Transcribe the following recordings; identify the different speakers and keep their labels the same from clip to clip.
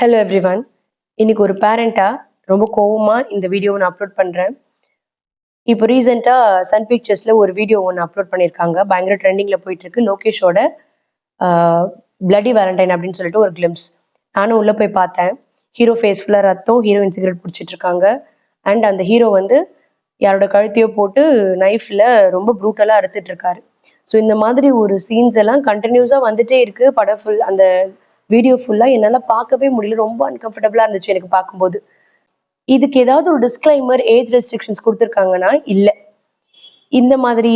Speaker 1: Hello everyone. இன்னைக்கு ஒரு பேரண்டா ரொம்ப கோவமா இந்த வீடியோவை நான் அப்லோட் பண்றேன். இப்போ ரீசெண்டா சன் பிக்சர்ஸ்ல ஒரு வீடியோ ஒன்று அப்லோட் பண்ணியிருக்காங்க. பயங்கர ட்ரெண்டிங்ல போயிட்டு இருக்கு. லோகேஷோட பிளடி வேலண்டைன் அப்படின்னு சொல்லிட்டு ஒரு கிளிம்ஸ். நானும் உள்ள போய் பார்த்தேன். ஹீரோ ஃபேஸ் ஃபுல்லா ரத்தம், ஹீரோயின் சிகரெட் பிடிச்சிட்டு இருக்காங்க. அண்ட் அந்த ஹீரோ வந்து யாரோட கழுத்தையோ போட்டு நைஃப்ல ரொம்ப ப்ரூட்டலா அறுத்துட்டு இருக்காரு. ஸோ இந்த மாதிரி ஒரு சீன்ஸ் எல்லாம் கண்டினியூஸா வந்துட்டே இருக்கு. படம் ஃபுல் அந்த வீடியோ ஃபுல்லா என்னால பார்க்கவே முடியல. ரொம்ப அன்கம்ஃபர்டபுளா இருந்துச்சு எனக்கு பார்க்கும்போது. இதுக்கு ஏதாவது ஒரு டிஸ்க்ளைமர், ஏஜ் ரெஸ்ட்ரிக்ஷன்ஸ் கொடுத்துருக்காங்கன்னா இல்ல. இந்த மாதிரி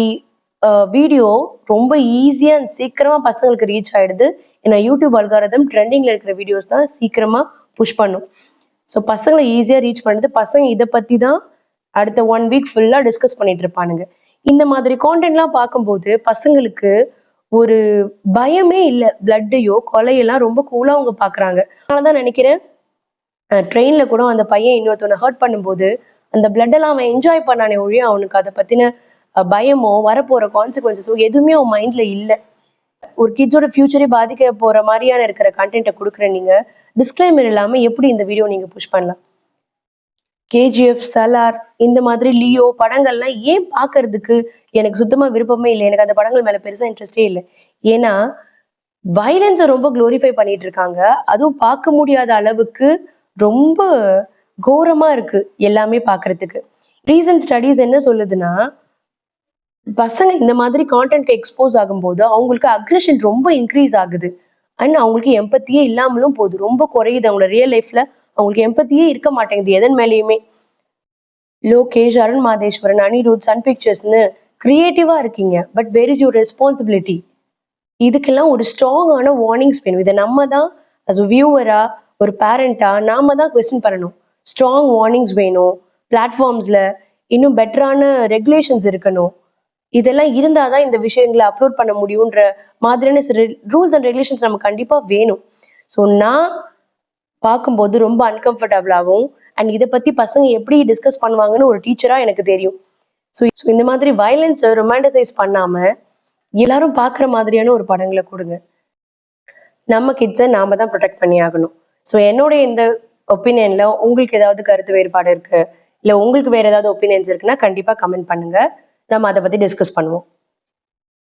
Speaker 1: வீடியோ ரொம்ப ஈஸியா சீக்கிரமா பசங்களுக்கு ரீச் ஆயிடுது. ஏன்னா யூடியூப் அல்காரிதம் ட்ரெண்டிங்ல இருக்கிற வீடியோஸ் தான் சீக்கிரமா புஷ் பண்ணும். ஸோ பசங்களை ஈஸியா ரீச் பண்ணுது. பசங்க இதை பத்தி தான் அடுத்த 1 வீக் ஃபுல்லா டிஸ்கஸ் பண்ணிட்டு இருப்பானுங்க. இந்த மாதிரி கான்டென்ட்லாம் பார்க்கும்போது பசங்களுக்கு ஒரு பயமே இல்லை. பிளட்டையோ கொலையெல்லாம் ரொம்ப கூலா அவங்க பாக்குறாங்க. அதனாலதான் நினைக்கிறேன் ட்ரெயின்ல கூட அந்த பையன் இன்னொருத்தவனை ஹர்ட் பண்ணும்போது அந்த பிளட் எல்லாம் அவன் என்ஜாய் பண்ணானே ஒழிய அவனுக்கு அதை பத்தின பயமோ வரப்போற கான்சிக்வன்சஸோ எதுவுமே அவன் மைண்ட்ல இல்லை. ஒரு கிட்ஸோட ஃபியூச்சரே பாதிக்க போற மாதிரியான இருக்கிற கண்டென்ட்டை கொடுக்குற நீங்க டிஸ்க்ளைமர் இல்லாம எப்படி இந்த வீடியோ நீங்க புஷ் பண்ணலாம்? கேஜிஎஃப், சலார், இந்த மாதிரி லியோ படங்கள்லாம் ஏன் பார்க்கறதுக்கு எனக்கு சுத்தமா விருப்பமே இல்லை. எனக்கு அந்த படங்கள் மேல பெருசா இன்ட்ரெஸ்டே இல்லை. ஏன்னா வயலன்ஸை ரொம்ப குளோரிஃபை பண்ணிட்டு இருக்காங்க. அதுவும் பார்க்க முடியாத அளவுக்கு ரொம்ப கோரமா இருக்கு எல்லாமே பார்க்கறதுக்கு. ரீசன்ட் ஸ்டடீஸ் என்ன சொல்லுதுன்னா, பசங்க இந்த மாதிரி கான்டென்ட்க்கு எக்ஸ்போஸ் ஆகும்போது அவங்களுக்கு அக்ரெஷன் ரொம்ப இன்க்ரீஸ் ஆகுது. அண்ட் அவங்களுக்கு எம்பத்தியே இல்லாமலும் போகுது. ரொம்ப குறையுது. அவங்களோட ரியல் லைஃப்ல அவங்களுக்கு எம்பத்தியே இருக்க மாட்டேங்குது எதன் மேலேயுமே. லோகேஷ், அருண் மாதேஸ்வரன், அனிருத், சன் பிக்சர்ஸ்னு கிரியேட்டிவா இருக்கீங்க. But where is your responsibility? இதுக்கெல்லாம் ஒரு ஸ்ட்ராங்கான வார்னிங்ஸ் வேணும். இதை நம்ம தான் அஸ் வியூவரா, ஒரு பேரண்டா நாம தான் கொஸ்டின் பண்ணணும். ஸ்ட்ராங் வார்னிங்ஸ் வேணும். பிளாட்ஃபார்ம்ஸ்ல இன்னும் பெட்டரான ரெகுலேஷன்ஸ் இருக்கணும். இதெல்லாம் இருந்தாதான் இந்த விஷயங்களை அப்லோட் பண்ண முடியுன்ற மாதிரியான ரூல்ஸ் அண்ட் ரெகுலேஷன்ஸ் நமக்கு கண்டிப்பா வேணும். ஸோ நான் பார்க்கும்போது ரொம்ப அன்கம்ஃபர்டபுளாகவும் அண்ட் இதை பத்தி பசங்க எப்படி டிஸ்கஸ் பண்ணுவாங்கன்னு ஒரு டீச்சரா எனக்கு தெரியும். ஸோ இந்த மாதிரி வயலன்ஸை ரொமாண்டசைஸ் பண்ணாம எல்லாரும் பார்க்குற மாதிரியான ஒரு படங்களை கொடுங்க. நம்ம கிட்ஸை நாம தான் ப்ரொடெக்ட் பண்ணி ஆகணும். ஸோ என்னோட இந்த ஒப்பீனியன்ல உங்களுக்கு ஏதாவது கருத்து வேறுபாடு இருக்கு, இல்லை உங்களுக்கு வேற ஏதாவது ஒப்பீனியன்ஸ் இருக்குன்னா கண்டிப்பா கமெண்ட் பண்ணுங்க. நம்ம அதை பத்தி டிஸ்கஸ் பண்ணுவோம்.